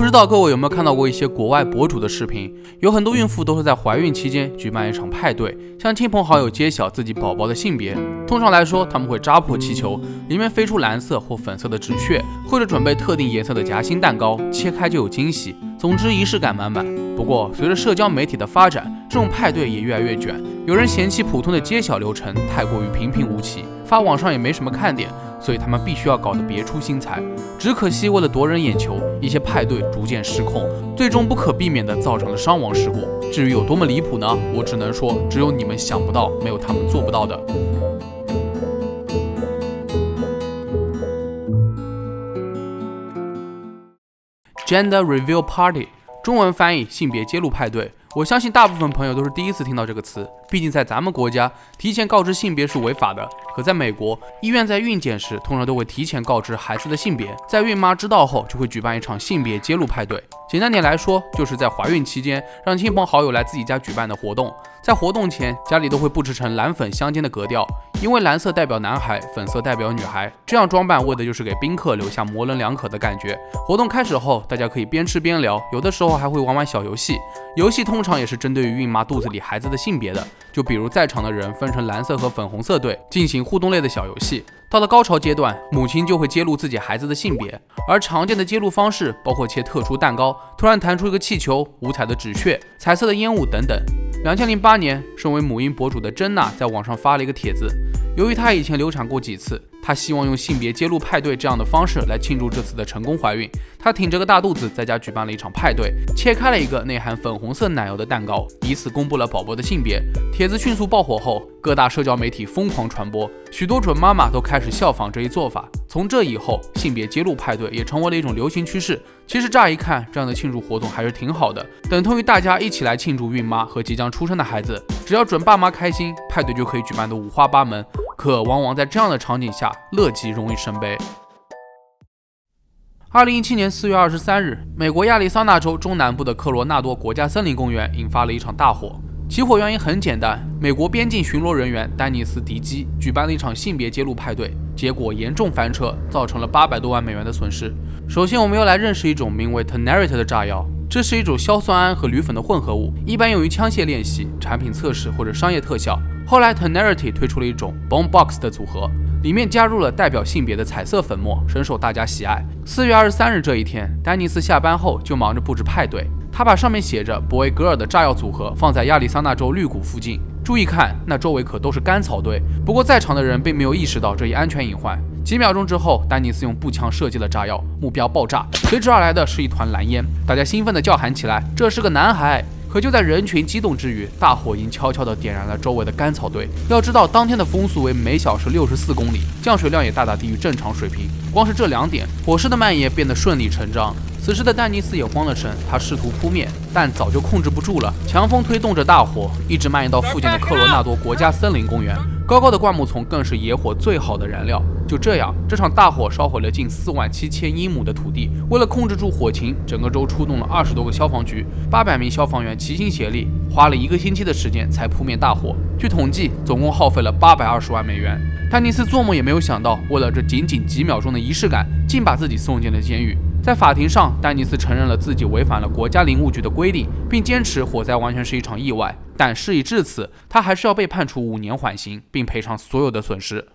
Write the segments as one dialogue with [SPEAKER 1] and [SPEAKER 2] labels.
[SPEAKER 1] 不知道各位有没有看到过一些国外博主的视频，有很多孕妇都是在怀孕期间举办一场派对，向亲朋好友揭晓自己宝宝的性别。通常来说，他们会扎破气球，里面飞出蓝色或粉色的纸屑，或者准备特定颜色的夹心蛋糕，切开就有惊喜。总之仪式感满满。不过随着社交媒体的发展，这种派对也越来越卷，有人嫌弃普通的揭晓流程太过于平平无奇，发网上也没什么看点，所以他们必须要搞得别出心裁。只可惜为了夺人眼球，一些派对逐渐失控，最终不可避免地造成了伤亡事故。至于有多么离谱呢？我只能说，只有你们想不到，没有他们做不到的。Gender Reveal Party， 中文翻译性别揭露派对。我相信大部分朋友都是第一次听到这个词，毕竟在咱们国家，提前告知性别是违法的。可在美国，医院在孕检时通常都会提前告知孩子的性别，在孕妈知道后，就会举办一场性别揭露派对。简单点来说，就是在怀孕期间让亲朋好友来自己家举办的活动。在活动前，家里都会布置成蓝粉相间的格调，因为蓝色代表男孩，粉色代表女孩，这样装扮为的就是给宾客留下模棱两可的感觉。活动开始后，大家可以边吃边聊，有的时候还会玩玩小游戏，游戏通常也是针对于孕妈肚子里孩子的性别的，就比如在场的人分成蓝色和粉红色队，进行互动类的小游戏。到了高潮阶段，母亲就会揭露自己孩子的性别，而常见的揭露方式包括切特殊蛋糕，突然弹出一个气球，五彩的纸屑，彩色的烟雾等等。2008年，身为母婴博主的珍娜在网上发了一个帖子，由于她以前流产过几次，她希望用性别揭露派对这样的方式来庆祝这次的成功怀孕。她挺着个大肚子在家举办了一场派对，切开了一个内含粉红色奶油的蛋糕，以此公布了宝宝的性别。帖子迅速爆火后，各大社交媒体疯狂传播，许多准妈妈都开始效仿这一做法。从这以后，性别揭露派对也成为了一种流行趋势。其实乍一看，这样的庆祝活动还是挺好的，等同于大家一起来庆祝孕妈和即将出生的孩子。只要准爸妈开心，派对就可以举办得五花八门。可往往在这样的场景下，乐极容易生悲。2017年4月23日，美国亚利桑那州中南部的科罗纳多国家森林公园引发了一场大火。起火原因很简单，美国边境巡逻人员丹尼斯·迪基举办了一场性别揭露派对，结果严重翻车，造成了800多万美元的损失。首先，我们要来认识一种名为 Tenerity 的炸药，这是一种硝酸铵和铝粉的混合物，一般用于枪械练习、产品测试或者商业特效。后来 Tenerity 推出了一种 Bomb Box 的组合，里面加入了代表性别的彩色粉末，深受大家喜爱。4月23日这一天，丹尼斯下班后就忙着布置派对，他把上面写着 Boy Girl 的炸药组合放在亚利桑那州绿谷附近。注意看，那周围可都是干草堆。不过在场的人并没有意识到这一安全隐患。几秒钟之后，丹尼斯用步枪射击了炸药，目标爆炸，随之而来的是一团蓝烟。大家兴奋地叫喊起来：“这是个男孩！”可就在人群激动之余，大火已经悄悄地点燃了周围的干草堆。要知道，当天的风速为每小时64公里，降水量也大大低于正常水平。光是这2点，火势的蔓延变得顺理成章。此时的丹尼斯也慌了神，他试图扑灭，但早就控制不住了。强风推动着大火，一直蔓延到附近的科罗纳多国家森林公园。高高的灌木丛更是野火最好的燃料。就这样，这场大火烧毁了近47000英亩的土地。为了控制住火情，整个州出动了20多个消防局，800名消防员齐心协力，花了1个星期的时间才扑灭大火。据统计，总共耗费了820万美元。丹尼斯做梦也没有想到，为了这仅仅几秒钟的仪式感，竟把自己送进了监狱。在法庭上，丹尼斯承认了自己违反了国家林务局的规定，并坚持火灾完全是一场意外。但事已至此，他还是要被判处5年缓刑，并赔偿所有的损失。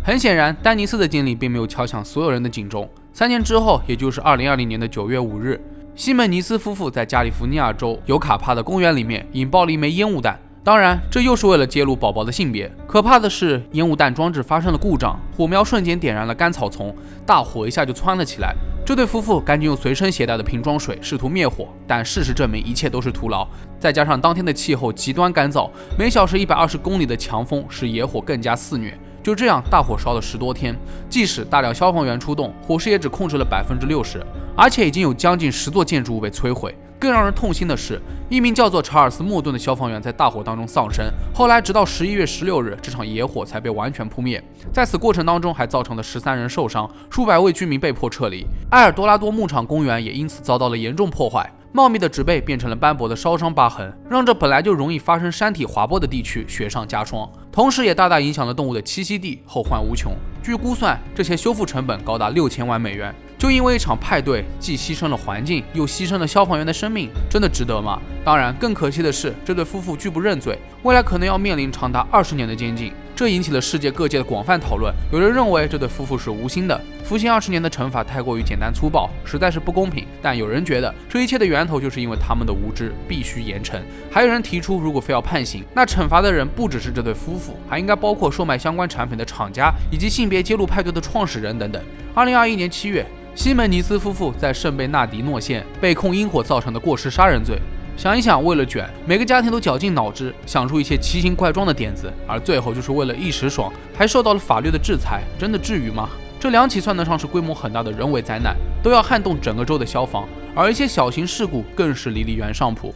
[SPEAKER 1] 很显然，丹尼斯的经历并没有敲响所有人的警钟。3年之后，也就是2020年的9月5日，西门尼斯夫妇在加利福尼亚州尤卡帕的公园里面引爆了一枚烟雾弹。当然，这又是为了揭露宝宝的性别。可怕的是，烟雾弹装置发生了故障，火苗瞬间点燃了干草丛，大火一下就窜了起来。这对夫妇赶紧用随身携带的瓶装水试图灭火，但事实证明一切都是徒劳。再加上当天的气候极端干燥，每小时120公里的强风使野火更加肆虐。就这样，大火烧了10多天，即使大量消防员出动，火势也只控制了60%，而且已经有将近10座建筑物被摧毁。更让人痛心的是，一名叫做查尔斯·莫顿的消防员在大火当中丧生。后来，直到11月16日，这场野火才被完全扑灭。在此过程当中，还造成了13人受伤，数百位居民被迫撤离。埃尔多拉多牧场公园也因此遭到了严重破坏。茂密的植被变成了斑驳的烧伤疤痕，让这本来就容易发生山体滑坡的地区雪上加霜，同时也大大影响了动物的栖息地，后患无穷。据估算，这些修复成本高达6000万美元。就因为一场派对，既牺牲了环境，又牺牲了消防员的生命，真的值得吗？当然，更可惜的是，这对夫妇拒不认罪，未来可能要面临长达20年的监禁。这引起了世界各界的广泛讨论。有人认为这对夫妇是无心的，服刑20年的惩罚太过于简单粗暴，实在是不公平。但有人觉得这一切的源头就是因为他们的无知，必须严惩。还有人提出，如果非要判刑，那惩罚的人不只是这对夫妇，还应该包括售卖相关产品的厂家以及性别揭露派对的创始人等等。2021年7月，西门尼斯夫妇在圣贝纳迪诺县被控因火造成的过失杀人罪。想一想，为了卷，每个家庭都绞尽脑汁想出一些奇形怪状的点子，而最后就是为了一时爽，还受到了法律的制裁，真的至于吗？这2起算得上是规模很大的人为灾难，都要撼动整个州的消防，而一些小型事故更是离原上谱。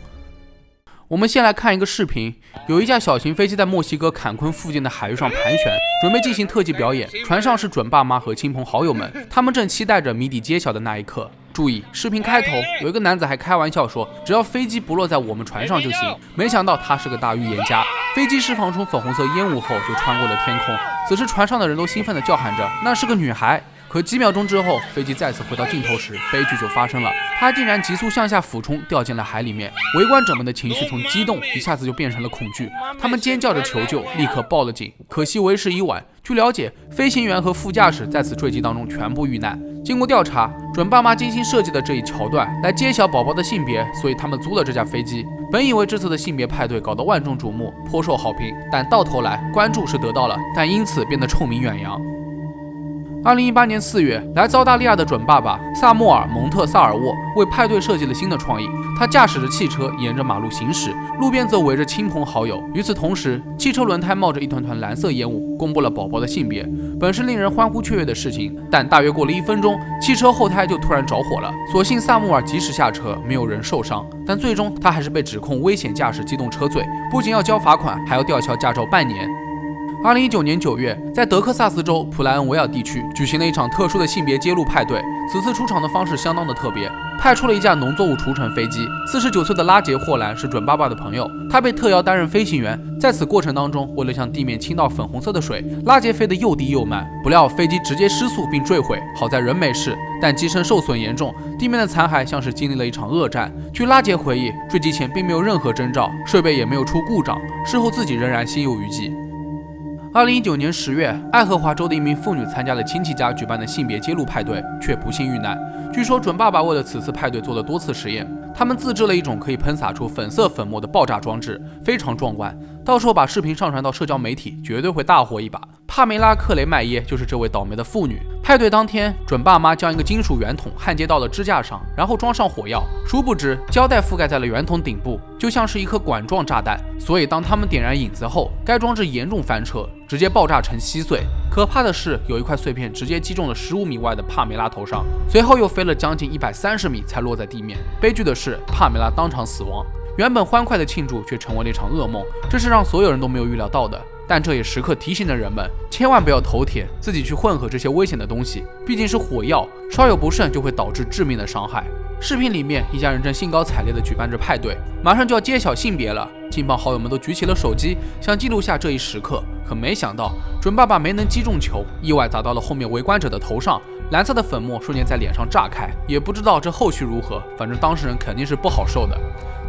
[SPEAKER 1] 我们先来看一个视频，有一架小型飞机在墨西哥坎昆附近的海域上盘旋，准备进行特技表演。船上是准爸妈和亲朋好友们，他们正期待着谜底揭晓的那一刻。注意，视频开头有一个男子还开玩笑说，只要飞机不落在我们船上就行。没想到他是个大预言家，飞机释放出粉红色烟雾后就穿过了天空。此时船上的人都兴奋地叫喊着，那是个女孩。可几秒钟之后，飞机再次回到镜头时，悲剧就发生了。它竟然急速向下俯冲，掉进了海里面。围观者们的情绪从激动一下子就变成了恐惧，他们尖叫着求救，立刻报了警。可惜为时已晚。据了解，飞行员和副驾驶在此坠机当中全部遇难。经过调查，准爸妈精心设计的这一桥段来揭晓宝宝的性别，所以他们租了这架飞机。本以为这次的性别派对搞得万众瞩目，颇受好评，但到头来关注是得到了，但因此变得臭名远扬。2018年4月，来自澳大利亚的准爸爸萨默尔·蒙特萨尔沃为派对设计了新的创意。他驾驶着汽车沿着马路行驶，路边则围着亲朋好友。与此同时，汽车轮胎冒着一团团蓝色烟雾，公布了宝宝的性别。本是令人欢呼雀跃的事情，但大约过了1分钟，汽车后胎就突然着火了。所幸萨默尔及时下车，没有人受伤，但最终他还是被指控危险驾驶机动车罪，不仅要交罚款，还要吊销驾照半年。2019年9月，在德克萨斯州普莱恩维尔地区举行了一场特殊的性别揭露派对。此次出场的方式相当的特别，派出了一架农作物除尘飞机。49岁的拉杰霍兰是准爸爸的朋友，他被特邀担任飞行员。在此过程当中，为了向地面倾倒粉红色的水，拉杰飞得又低又慢，不料飞机直接失速并坠毁。好在人没事，但机身受损严重，地面的残骸像是经历了一场恶战。据拉杰回忆，坠机前并没有任何征兆，设备也没有出故障，事后自己仍然心有余悸。2019年10月，爱荷华州的一名妇女参加了亲戚家举办的性别揭露派对，却不幸遇难。据说准爸爸为了此次派对做了多次实验，他们自制了一种可以喷洒出粉色粉末的爆炸装置，非常壮观。到时候把视频上传到社交媒体，绝对会大火一把。帕梅拉·克雷麦耶就是这位倒霉的妇女。派对当天，准爸妈将一个金属圆筒焊接到了支架上，然后装上火药。殊不知，胶带覆盖在了圆筒顶部，就像是一颗管状炸弹。所以，当他们点燃引子后，该装置严重翻车，直接爆炸成稀碎。可怕的是，有一块碎片直接击中了15米外的帕梅拉头上，随后又飞了将近130米才落在地面。悲剧的是，帕梅拉当场死亡。原本欢快的庆祝却成为了一场噩梦，这是让所有人都没有预料到的。但这也时刻提醒着人们，千万不要头铁，自己去混合这些危险的东西，毕竟是火药，稍有不慎就会导致致命的伤害。视频里面，一家人正兴高采烈地举办着派对，马上就要揭晓性别了。亲朋好友们都举起了手机，想记录下这一时刻。可没想到，准爸爸没能击中球，意外砸到了后面围观者的头上，蓝色的粉末瞬间在脸上炸开。也不知道这后续如何，反正当事人肯定是不好受的。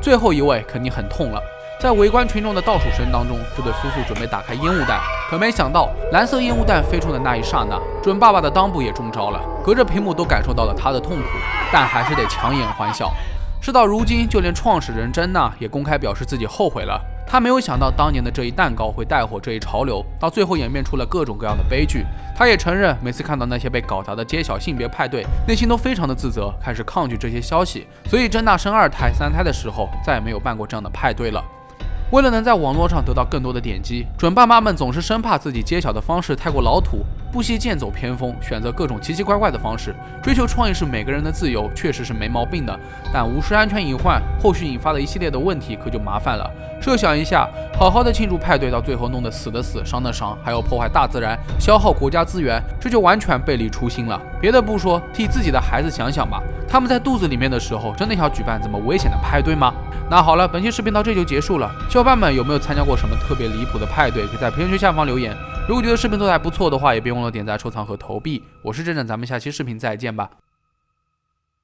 [SPEAKER 1] 最后一位肯定很痛了。在围观群众的倒数声当中，这对夫妇准备打开烟雾弹，可没想到蓝色烟雾弹飞出的那一刹那，准爸爸的裆部也中招了，隔着屏幕都感受到了他的痛苦，但还是得强颜欢笑。事到如今，就连创始人珍娜也公开表示自己后悔了。他没有想到当年的这一蛋糕会带火这一潮流，到最后演变出了各种各样的悲剧。他也承认，每次看到那些被搞砸的揭晓性别派对，内心都非常的自责，开始抗拒这些消息。所以珍娜生2胎、3胎的时候，再也没有办过这样的派对了。为了能在网络上得到更多的点击，准爸妈们总是生怕自己揭晓的方式太过老土，不惜剑走偏锋，选择各种奇奇怪怪的方式。追求创意是每个人的自由，确实是没毛病的，但无视安全隐患，后续引发的一系列的问题可就麻烦了。设想一下，好好的庆祝派对，到最后弄得死的死，伤的伤，还要破坏大自然，消耗国家资源，这就完全背离初心了。别的不说，替自己的孩子想想吧，他们在肚子里面的时候，真的要举办这么危险的派对吗？那好了，本期视频到这就结束了。小伙伴们有没有参加过什么特别离谱的派对？可以在评论区下方留言。如果觉得视频做得还不错的话，也别忘了点赞、收藏和投币。我是镇镇，咱们下期视频再见吧。